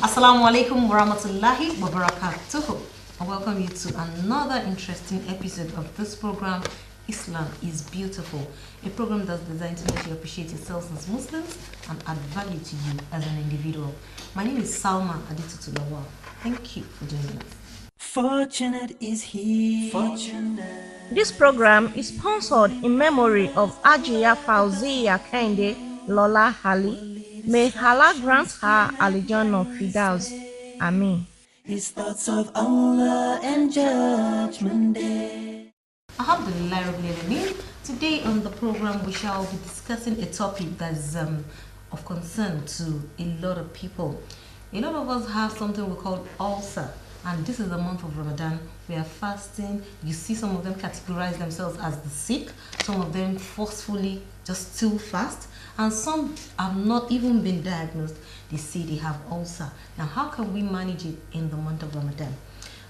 Assalamu alaikum wa rahmatullahi wa barakatuh. I welcome you to another interesting episode of this program, Islam is Beautiful, a program that's designed to let you appreciate yourselves as Muslims and add value to you as an individual. My name is Salma Aditutulawa. Thank you for joining us. Fortunate is he. This program is sponsored in memory of Ajiya Fauziya Kende Lola Hali. May Allah grant her Al-Jannah Firdaus. Ameen. His thoughts of Allah and Judgment Day. Alhamdulillah Rabbil Alameen. Today on the program we shall be discussing a topic that's of concern to a lot of people. A lot of us have something we call ulcer, and this is the month of Ramadan. We are fasting. You see some of them categorize themselves as the sick, some of them forcefully just still fast, and some have not even been diagnosed. They say they have ulcer. Now how can we manage it in the month of Ramadan?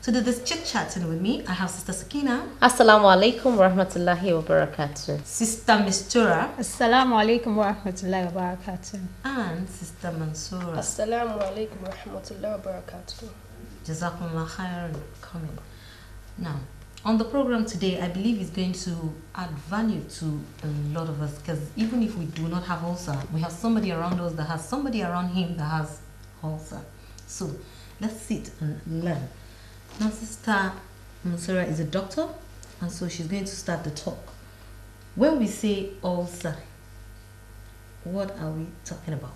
So to this chit-chatting with me, I have Sister Sakina. Assalamu alaikum wa rahmatullahi wa barakatuh. Sister Mistura. Assalamu alaikum wa rahmatullahi wa barakatuh. And Sister Mansoura. Assalamu alaikum wa rahmatullahi wa barakatuh. Jazakumullah khairan coming. Now, on the program today, I believe it's going to add value to a lot of us, because even if we do not have ulcer, we have somebody around us that has somebody around him that has ulcer. So let's sit and learn. Now, Sister Mansoura is a doctor, and so she's going to start the talk. When we say ulcer, what are we talking about?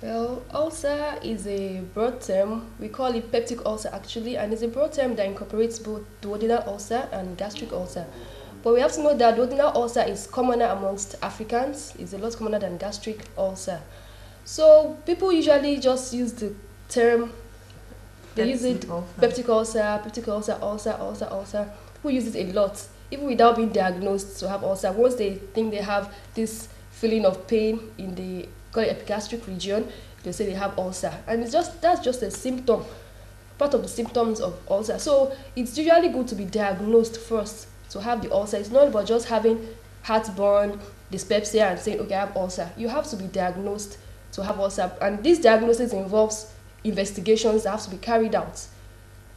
Well, ulcer is a broad term. We call it peptic ulcer actually, and it's a broad term that incorporates both duodenal ulcer and gastric ulcer. But we have to know that duodenal ulcer is commoner amongst Africans. It's a lot commoner than gastric ulcer. So people usually just use the term, they use it peptic ulcer, ulcer. People use it a lot, even without being diagnosed to have ulcer. Once they think they have this feeling of pain in the call it epigastric region, they say they have ulcer, and that's just a symptom, part of the symptoms of ulcer. So it's usually good to be diagnosed first to have the ulcer. It's not about just having heartburn, dyspepsia, and saying, okay, I have ulcer. You have to be diagnosed to have ulcer, and this diagnosis involves investigations that have to be carried out.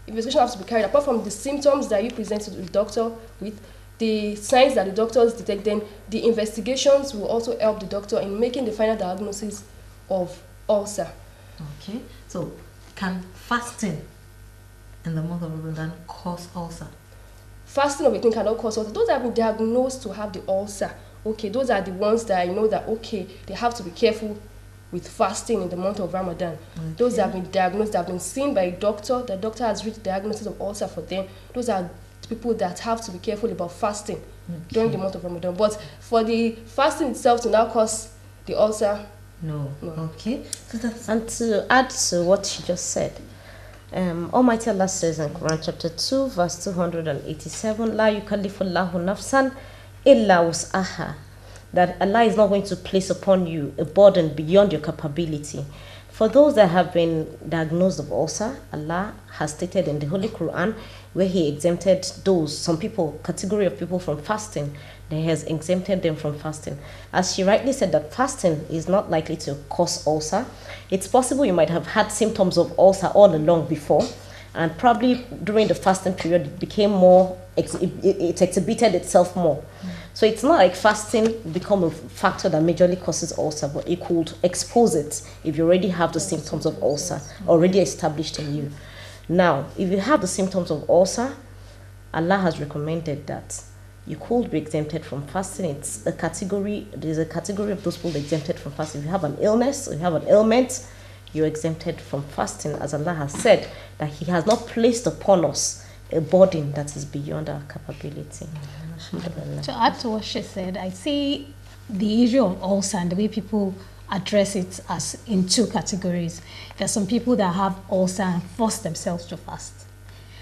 Investigation has to be carried out. Apart from the symptoms that you present to the doctor with, the signs that the doctors detect, then the investigations will also help the doctor in making the final diagnosis of ulcer. Okay, so can fasting in the month of Ramadan cause ulcer? Fasting of a thing cannot cause ulcer. Those that have been diagnosed to have the ulcer, okay, those are the ones that I know that, okay, they have to be careful with fasting in the month of Ramadan. Okay. Those that have been diagnosed, that have been seen by a doctor, the doctor has reached diagnosis of ulcer for them, those are people that have to be careful about fasting during the month of Ramadan. But for the fasting itself to now cause the ulcer, no. Okay. And to add to what she just said, Almighty Allah says in Quran chapter 2 verse 287, La yukallifullahu nafsan illa wus'aha, that Allah is not going to place upon you a burden beyond your capability. For those that have been diagnosed of ulcer, Allah has stated in the Holy Quran where He exempted some people, category of people from fasting, that He has exempted them from fasting. As she rightly said, that fasting is not likely to cause ulcer. It's possible you might have had symptoms of ulcer all along before, and probably during the fasting period it became more, it exhibited itself more. So it's not like fasting become a factor that majorly causes ulcer, but it could expose it if you already have the symptoms of ulcer already established in you. Now, if you have the symptoms of ulcer, Allah has recommended that you could be exempted from fasting. It's a category, there's a category of those people exempted from fasting. If you have an illness, if you have an ailment, you're exempted from fasting, as Allah has said that He has not placed upon us a burden that is beyond our capability. To add to what she said, I see the issue of ulcer and the way people address it as in two categories. There are some people that have ulcer and force themselves to fast.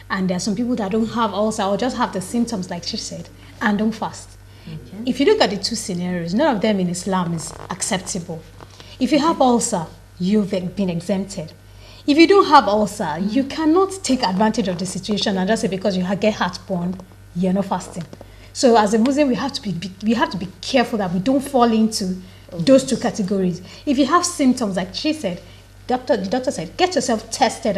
And there are some people that don't have ulcer or just have the symptoms, like she said, and don't fast. Okay. If you look at the two scenarios, none of them in Islam is acceptable. If you have ulcer, you've been exempted. If you don't have ulcer, you cannot take advantage of the situation and just say because you get heartburn, you're not fasting. So as a Muslim, we have to be careful that we don't fall into those two categories. If you have symptoms, like she said, the doctor said, get yourself tested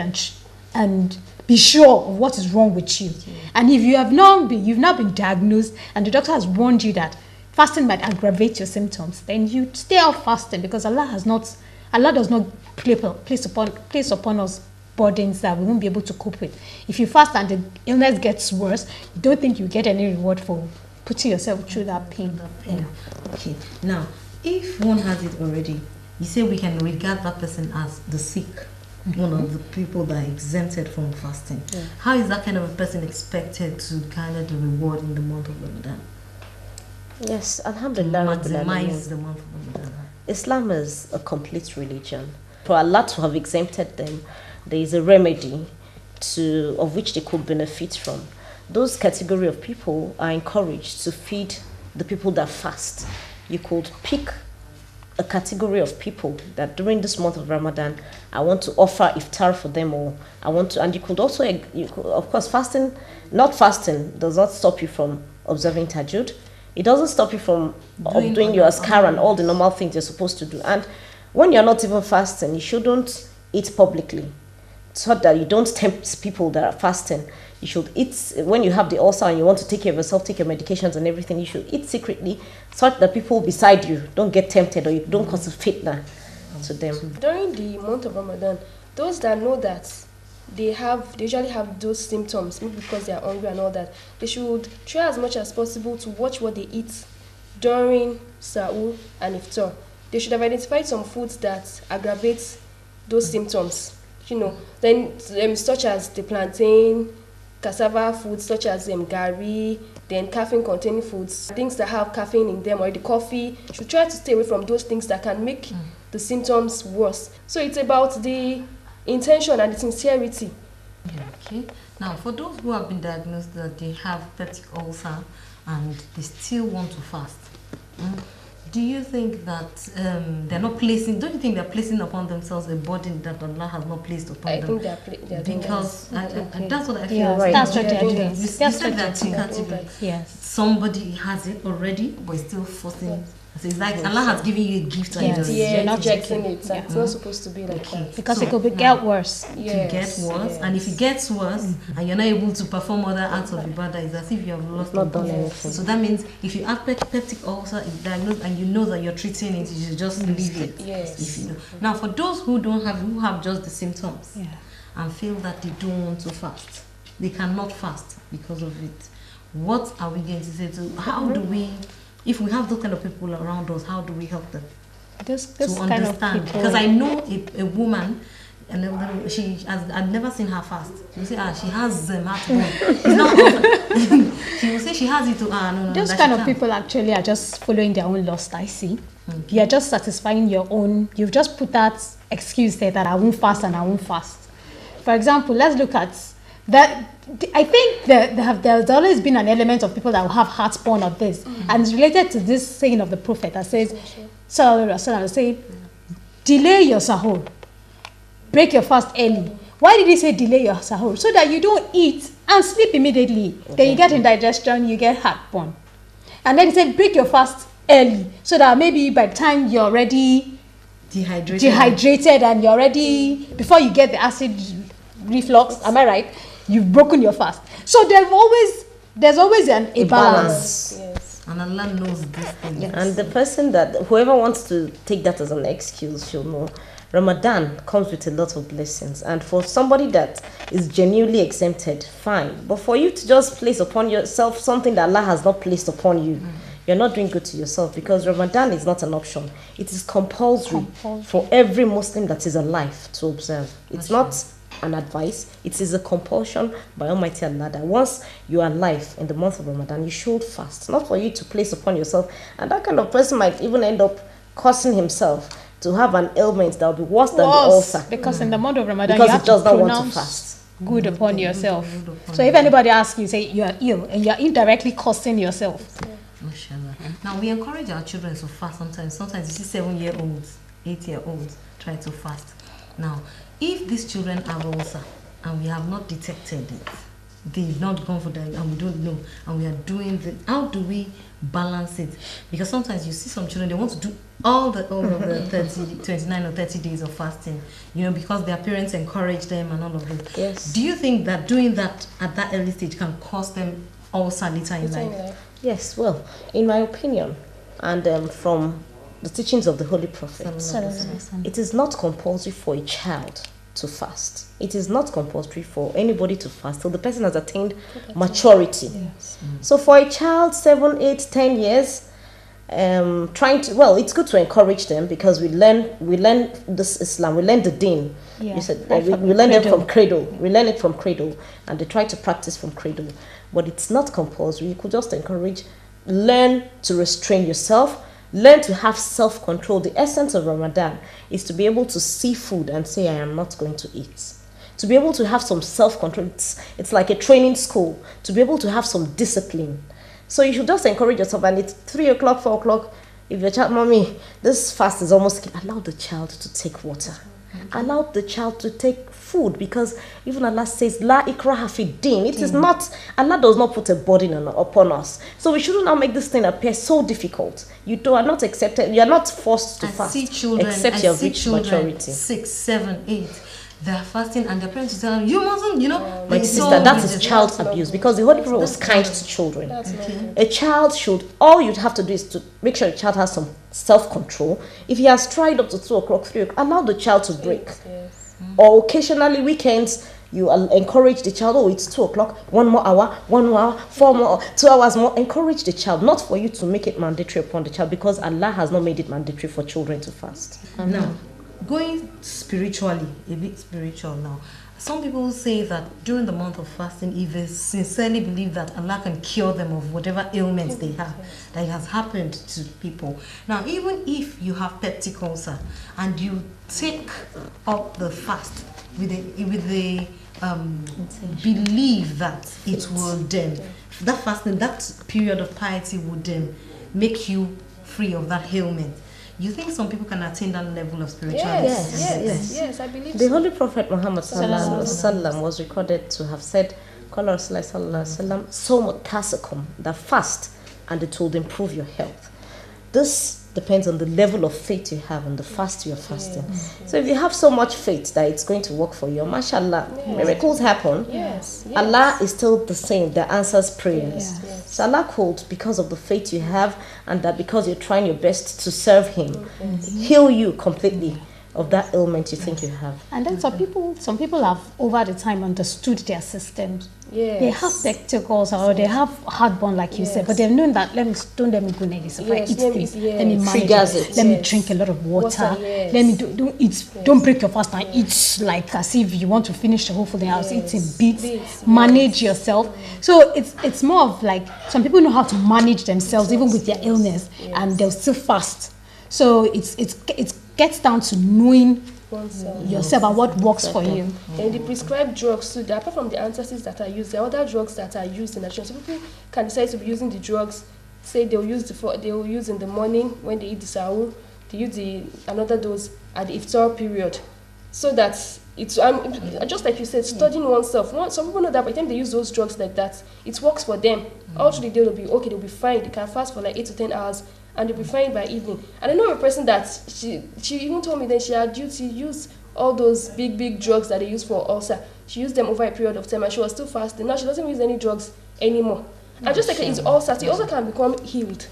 and be sure of what is wrong with you. And if you've not been diagnosed and the doctor has warned you that fasting might aggravate your symptoms, then you stay off fasting, because Allah does not place upon us burdens that we won't be able to cope with. If you fast and the illness gets worse, you don't think you get any reward for putting yourself through that pain. Okay. Now, if one has it already, you say we can regard that person as the sick, one of the people that are exempted from fasting. How is that kind of a person expected to kind of the reward in the month of Ramadan? Yes, Alhamdulillah. Maximize the month of Ramadan. Islam is a complete religion. For Allah to have exempted them, there is a remedy of which they could benefit from. Those category of people are encouraged to feed the people that fast. You could pick a category of people that during this month of Ramadan, I want to offer iftar for them, or I want to, and you could also, of course, not fasting does not stop you from observing tahajjud. It doesn't stop you from doing your askar and all the normal things you're supposed to do. And when you're not even fasting, you shouldn't eat publicly, so that you don't tempt people that are fasting. You should eat when you have the ulcer and you want to take care of yourself, take your medications and everything. You should eat secretly, so that people beside you don't get tempted, or you don't cause a fitna to them. During the month of Ramadan, those that know that they usually have those symptoms, maybe because they are hungry and all that, they should try as much as possible to watch what they eat during Sahur and Iftar. They should have identified some foods that aggravate those symptoms, then such as the plantain, cassava foods such as gari, then caffeine-containing foods, things that have caffeine in them, or the coffee. You should try to stay away from those things that can make the symptoms worse. So it's about the intention and the sincerity. Okay. Now, for those who have been diagnosed that they have peptic ulcer and they still want to fast, do you think that they're not placing? Don't you think they're placing upon themselves a burden that Allah has not placed upon them? I think they're doing because that's what I feel. Yeah, Right. that's what they're doing. You said that two categories. Yes. Somebody has it already, but is still forcing. So it's like Allah has given you a gift and Yes. you're not rejecting rejecting it. It's not supposed to be like that. Because it could get worse. to get worse, and if it gets worse and you're not able to perform other acts of ibadah, it's as if you have lost Not done it. anything. So that means if you have peptic ulcer, it's diagnosed and you know that you're treating it, you should just leave it. Yes. If you know. Now, for those who have just the symptoms and feel that they don't want to fast, they cannot fast because of it. What are we going to say to? How do we? If we have those kind of people around us, how do we help them This to kind understand? of people. Because I know a woman, and I've never seen her fast. She will say, she has heartburn. It's not. She will say she has it to no. Those that kind she of can't. people actually are just following their own lust, I see. You're just satisfying your own. You've just put that excuse there that I won't fast and I won't fast. For example, let's look at that. I think there's always been an element of people that will have heartburn of this, and it's related to this saying of the Prophet that says, Sallallahu Alaihi Wasallam say, delay your sahur, break your fast early. Why did he say delay your sahur? So that you don't eat and sleep immediately. Then you get indigestion, you get heartburn. And then he said break your fast early, so that maybe by the time you're already dehydrated and you're ready, before you get the acid reflux, am I right? You've broken your fast. So there's always a balance. Yes. And Allah knows this thing. And the person whoever wants to take that as an excuse should know Ramadan comes with a lot of blessings. And for somebody that is genuinely exempted, fine. But for you to just place upon yourself something that Allah has not placed upon you, you're not doing good to yourself, because Ramadan is not an option. It is compulsory for every Muslim that is alive to observe. It's not an advice, it is a compulsion by Almighty Allah that once you are alive in the month of Ramadan, you should fast. Not for you to place upon yourself. And that kind of person might even end up causing himself to have an ailment that will be worse than the ulcer. Because in the month of Ramadan, Because you have it does to not want to pronounce fast. good upon yourself. So if anybody asks you, say you are ill, and you are indirectly costing yourself. Mashallah. Now we encourage our children to fast sometimes. Sometimes you see 7-year-olds, 8-year-olds try to fast. Now, if these children have ulcer and we have not detected it, they've not gone for that and we don't know, and we are doing the, how do we balance it? Because sometimes you see some children, they want to do all of the 30, 29 or 30 days of fasting, because their parents encourage them and all of that. Yes. Do you think that doing that at that early stage can cause them ulcer later in life? Yes, well, in my opinion, and from the teachings of the Holy Prophet, it is not compulsory for a child to fast. It is not compulsory for anybody to fast till the person has attained maturity. Yes. So for a child, 7, 8, 10 years, it's good to encourage them, because we learn this Islam, we learn the deen. Yeah. You said we learn it from cradle. We learn it from cradle, and they try to practice from cradle. But it's not compulsory. You could just encourage, learn to restrain yourself, learn to have self-control. The essence of Ramadan is to be able to see food and say, I am not going to eat. To be able to have some self-control. It's like a training school. To be able to have some discipline. So you should just encourage yourself, and it's 3 o'clock, 4 o'clock. If your child, mommy, this fast is almost, allow the child to take water. Allow the child to take food, because even Allah says, La ikraha fi din. It is not, Allah does not put a burden upon us. So we shouldn't now make this thing appear so difficult. You are not accepted, you are not forced to fast. Except you have reached maturity. 6, 7, 8. They're fasting and their parents will tell them, you mustn't, My sister, that is child abuse, because the Holy Prophet was kind to children. A child should, all you'd have to do is to make sure the child has some self-control. If he has tried up to 2 o'clock, 3 o'clock, allow the child to break. Or occasionally, weekends, you encourage the child, oh, it's 2 o'clock, 1 more hour, 1 more hour, 4 more, 2 hours more. Encourage the child, not for you to make it mandatory upon the child, because Allah has not made it mandatory for children to fast. Now, going spiritually, a bit spiritual now. Some people say that during the month of fasting, if they sincerely believe that Allah can cure them of whatever ailments they have, that has happened to people. Now, even if you have peptic ulcer and you take up the fast with the belief that it would that fasting, that period of piety would make you free of that ailment. You think some people can attain that level of spirituality? Yes, I believe The so. Holy Prophet Muhammad sallam was recorded to have said, Qala Rasulullah sallallahu alaihi wasallam, "Sawm that fast, and it will improve your health." This depends on the level of faith you have and the fast you are fasting. So if you have so much faith that it's going to work for you, mashallah, miracles happen. Allah is still the same that answers prayers. So Allah could, because of the faith you have, and that because you're trying your best to serve Him, heal you completely of that ailment you think you have. And then some people have over the time understood their systems. They have spectacles or they have heartburn, like you said, but they've known that don't let me go near this. If I eat this, let me manage it. Let me drink a lot of water. Let me don't break your fast and eat like as if you want to finish the whole food. I was eating bits. Manage yourself. So it's more of like some people know how to manage themselves even with their illness, and they'll still fast. So it gets down to knowing yourself and what works for you. And the prescribed drugs too, apart from the antacids that are used, there are other drugs that are used in the Some people can decide to be using the drugs, say they'll use in the morning when they eat the sahur, they use another dose at the iftar period. So that it's just like you said, studying oneself. Some people know that by the time they use those drugs like that, it works for them. All through the day they'll be okay, they'll be fine. They can fast for like 8 to 10 hours. And they'll be fine by evening. And I know a person that she even told me that she had due to use all those big drugs that they use for ulcer. She used them over a period of time and she was still fasting. Now she doesn't use any drugs anymore. And just like it's ulcer, the ulcer can become healed.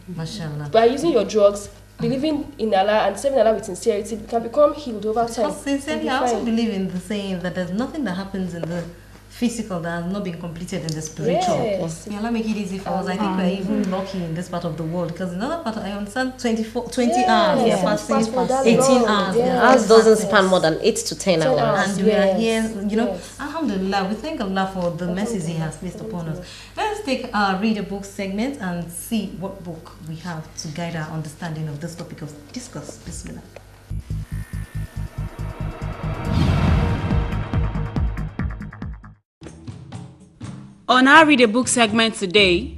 Mashallah. By using your drugs, believing in Allah and serving Allah with sincerity, it can become healed over time. Because sincerely, I also believe in the saying that there's nothing that happens in the physical that has not been completed in the spiritual. May Allah make it easy for us. I think we're even lucky in this part of the world, because in another part, I understand 20 hours, they're fasting, 18 hours. Ours doesn't span more than 8 to 10 hours. And we are here, alhamdulillah, we thank Allah for the message He has placed upon us. Let's take our read a book segment and see what book we have to guide our understanding of this topic of discourse. Bismillah. On our Read a Book segment today,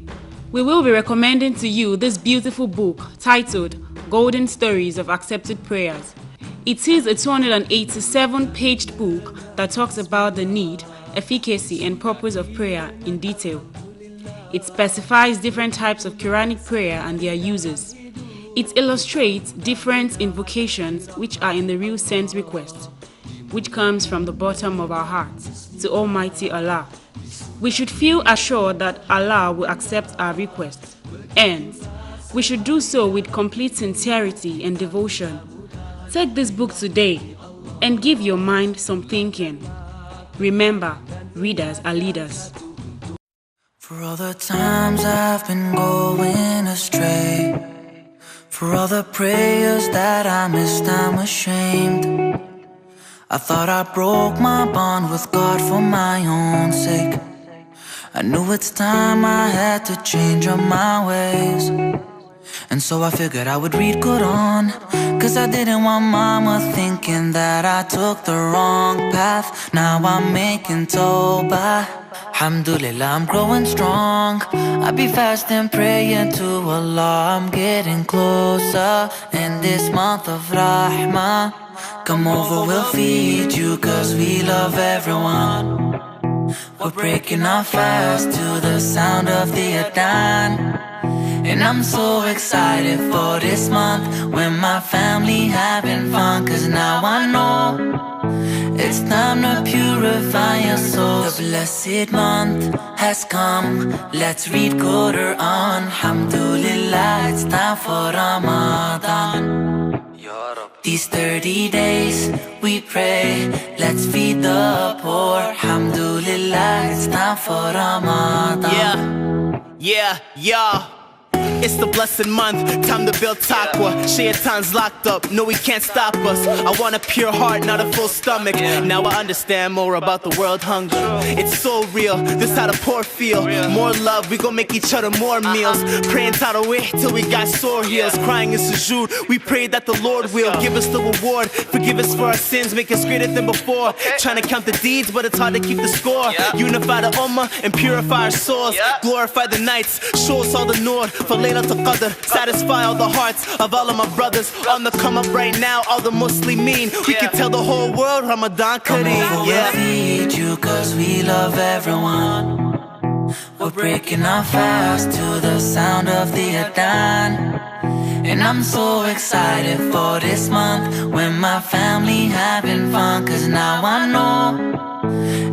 we will be recommending to you this beautiful book titled Golden Stories of Accepted Prayers. It is a 287-paged book that talks about the need efficacy, and purpose of prayer in detail. It specifies different types of Quranic prayer and their uses. It illustrates different invocations which are in the real sense request, which comes from the bottom of our hearts to Almighty Allah. We should feel assured that Allah will accept our requests, and we should do so with complete sincerity and devotion. Take this book today and give your mind some thinking. Remember, readers are leaders. For all the times I've been going astray, for all the prayers that I missed, I'm ashamed. I thought I broke my bond with God for my own sake. I knew it's time I had to change up my ways, and so I figured I would read Quran, cause I didn't want mama thinking that I took the wrong path. Now I'm making tawbah, alhamdulillah, I'm growing strong. I be fasting, praying to Allah, I'm getting closer. In this month of Rahmah, come over, we'll feed you, cause we love everyone. We're breaking our fast to the sound of the adhan, and I'm so excited for this month when my family having fun, cause now I know it's time to purify your soul. The blessed month has come, let's read Quran. Alhamdulillah, it's time for Ramadan. These 30 days we pray, let's feed the poor. Alhamdulillah, it's time for Ramadan. Yeah. It's the blessed month, time to build taqwa. Shaitan's locked up, no he can't stop us. I want a pure heart, not a full stomach. Now I understand more about the world hunger. It's so real, this how the poor feel. More love, we gon' make each other more meals. Praying tarawih till we got sore heels. Crying in sujood, we pray that the Lord will give us the reward. Forgive us for our sins, make us greater than before. Trying to count the deeds, but it's hard to keep the score. Unify the ummah and purify our souls. Glorify the nights, show us all the nur. For Laylatul Qadr, satisfy all the hearts of all of my brothers on the come up right now, all the Muslimin. We can tell the whole world Ramadan Kareem. We'll feed you, cause we love everyone. We're breaking our fast to the sound of the adhan, and I'm so excited for this month when my family having fun, cause now I know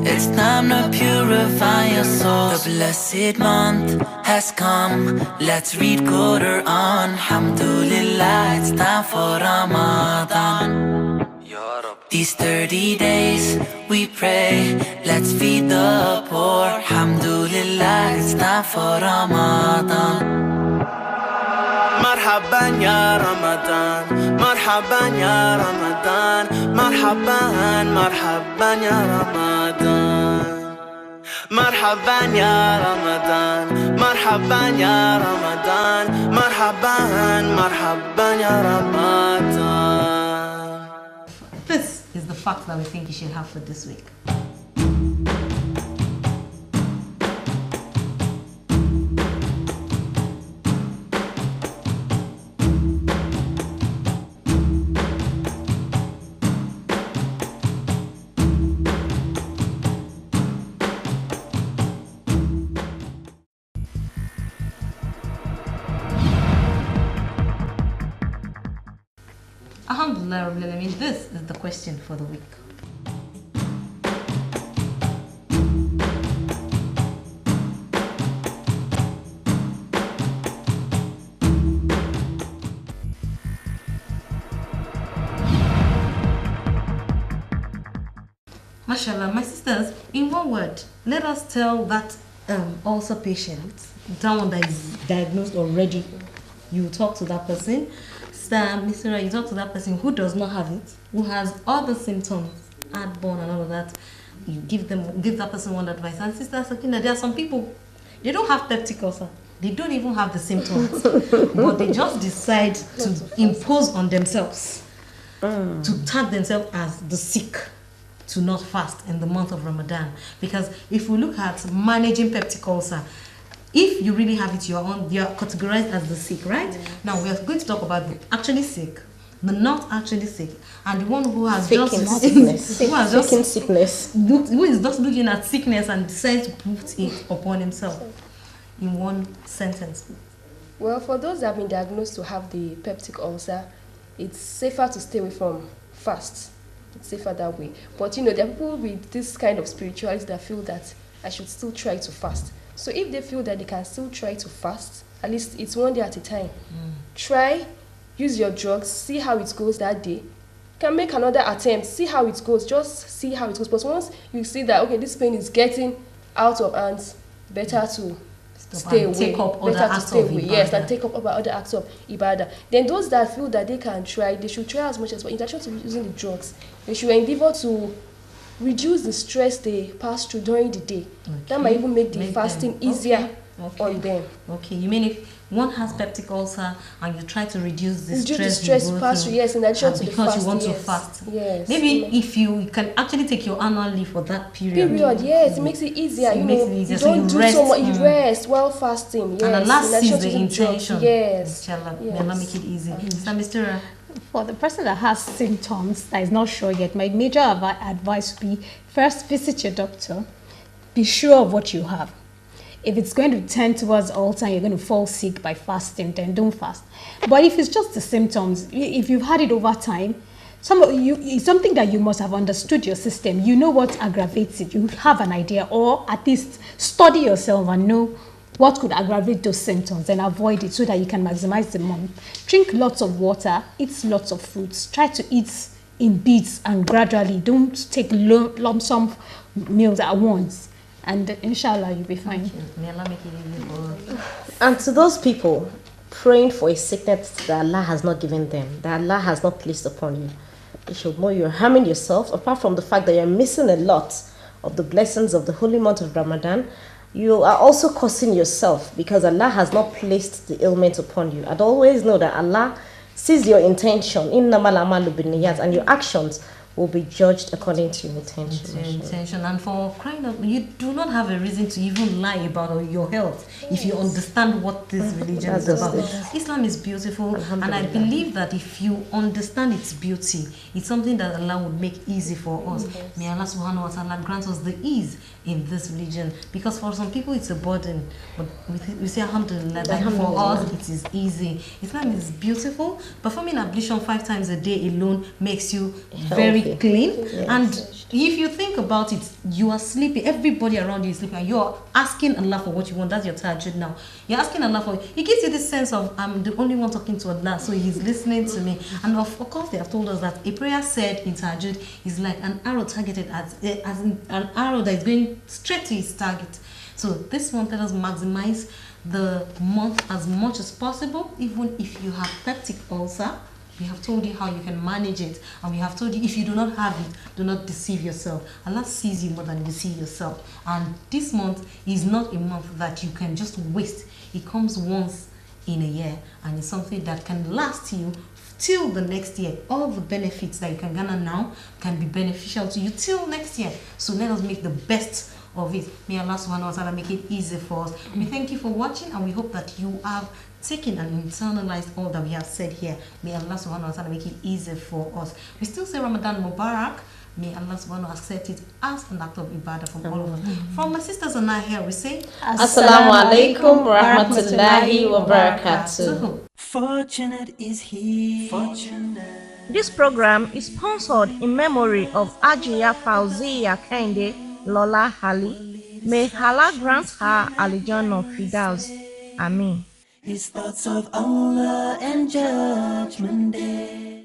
it's time to purify your soul. The blessed month has come, let's read Quran. Alhamdulillah, it's time for Ramadan. These 30 days we pray, let's feed the poor. Alhamdulillah, it's time for Ramadan. Marhaban ya Ramadan, marhaban ya Ramadan, marhaban ya Ramadan. Marhaban ya Ramadan, marhaban ya Ramadan, marhaban ya Ramadan. This is the fact that we think you should have for this week. Alhamdulillah, this is the question for the week. Mashallah, my sisters, in one word, let us tell that ulcer patient, someone that is diagnosed already, you talk to that person. Mr. You talk to that person who does not have it, who has other symptoms, heartburn and all of that. You give that person one advice. And Sister Sakina, there are some people, they don't have peptic ulcer. They don't even have the symptoms, but they just decide to impose on themselves, to tag themselves as the sick, to not fast in the month of Ramadan. Because if we look at managing peptic ulcer, if you really have it, you're categorized as the sick, right? Yes. Now we are going to talk about the actually sick, not actually sick, and the one who has Faking just sickness. who has just Faking sickness. who is just looking at sickness and decides to put it upon himself in one sentence. Well, for those that have been diagnosed to have the peptic ulcer, it's safer to stay away from fast. It's safer that way. But there are people with this kind of spirituality that feel that I should still try to fast. So if they feel that they can still try to fast, at least it's one day at a time. Try, use your drugs, see how it goes that day. Can make another attempt, see how it goes, just see how it goes. But once you see that, okay, this pain is getting out of hands, better to stay away. Take up other Better to acts stay of away. ibadah. Yes, and take up other acts of ibadah. Then those that feel that they can try, they should try as much as possible. In addition to using the drugs, they should endeavor to reduce the stress they pass through during the day. That might even make the fasting easier on them. Okay, you mean if one has peptic ulcer and you try to reduce the Reduce stress, the you go pass through, through, yes, in addition and to the because fasting, you want to yes. fast. Yes. Maybe if you can actually take your annual leave for that period. Yes, it makes it easier. So it makes it easier. You So don't you do rest, so much. You rest while fasting. Yes. And Allah in addition sees to the using drugs. intention. Yes. Inshallah, may Yes. Allah make it easy. Mr. For the person that has symptoms that is not sure yet, my major advice would be first visit your doctor. Be sure of what you have. If it's going to tend towards ulcer and you're going to fall sick by fasting, then don't fast. But if it's just the symptoms, if you've had it over time, it's something that you must have understood your system. You know what aggravates it. You have an idea, or at least study yourself and know what could aggravate those symptoms and avoid it so that you can maximize the month. Drink lots of water, eat lots of fruits. Try to eat in bits and gradually. Don't take lump sum meals at once. And inshallah, you'll be fine. May Allah make it easy for us. And to those people praying for a sickness that Allah has not given them, that Allah has not placed upon you, you should know you're harming yourself. Apart from the fact that you're missing a lot of the blessings of the holy month of Ramadan, you are also causing yourself, because Allah has not placed the ailment upon you. I'd always know that Allah sees your intention, innamal a'malu binniyat, and your actions will be judged according to your intention. And for crying out, you do not have a reason to even lie about your health if you understand what this religion is about. Islam is beautiful, and I believe that if you understand its beauty, it's something that Allah would make easy for us. May Allah subhanahu wa ta'ala grant us the ease in this religion, because for some people it's a burden, but we say alhamdulillah, that for us it is easy. Islam is beautiful. Performing ablution 5 times a day alone makes you very clean. Yes. And if you think about it, you are sleeping, everybody around you is sleeping, and you're asking Allah for what you want. That's your tahajjud now. You're asking Allah for it. It gives you this sense of I'm the only one talking to Allah, so He's listening to me. And of course they have told us that a prayer said in tahajjud is like an arrow targeted as an arrow that is going straight to its target. So this month, let us maximize the month as much as possible. Even if you have peptic ulcer, we have told you how you can manage it, and we have told you if you do not have it, do not deceive yourself. Allah sees you more than you see yourself. And this month is not a month that you can just waste. It comes once in a year, and it's something that can last you till the next year. All the benefits that you can garner now can be beneficial to you till next year. So let us make the best of it. May Allah subhanahu wa ta'ala make it easy for us. We thank you for watching, and we hope that you have taken and internalized all that we have said here. May Allah subhanahu wa ta'ala make it easy for us. We still say Ramadan Mubarak. May Allah subhanahu wa ta'ala accept it as an act of ibadah from all of us. From my sisters and I here, we say Assalamu alaikum wa rahmatullahi wa barakatuh. Fortunate is he. Fortunate. This program is sponsored in memory of Ajiya Fauziya Kende Lola Hali. May Allah grant her Al-Jannah Firdaus. Amen. His thoughts of Allah and Judgment Day.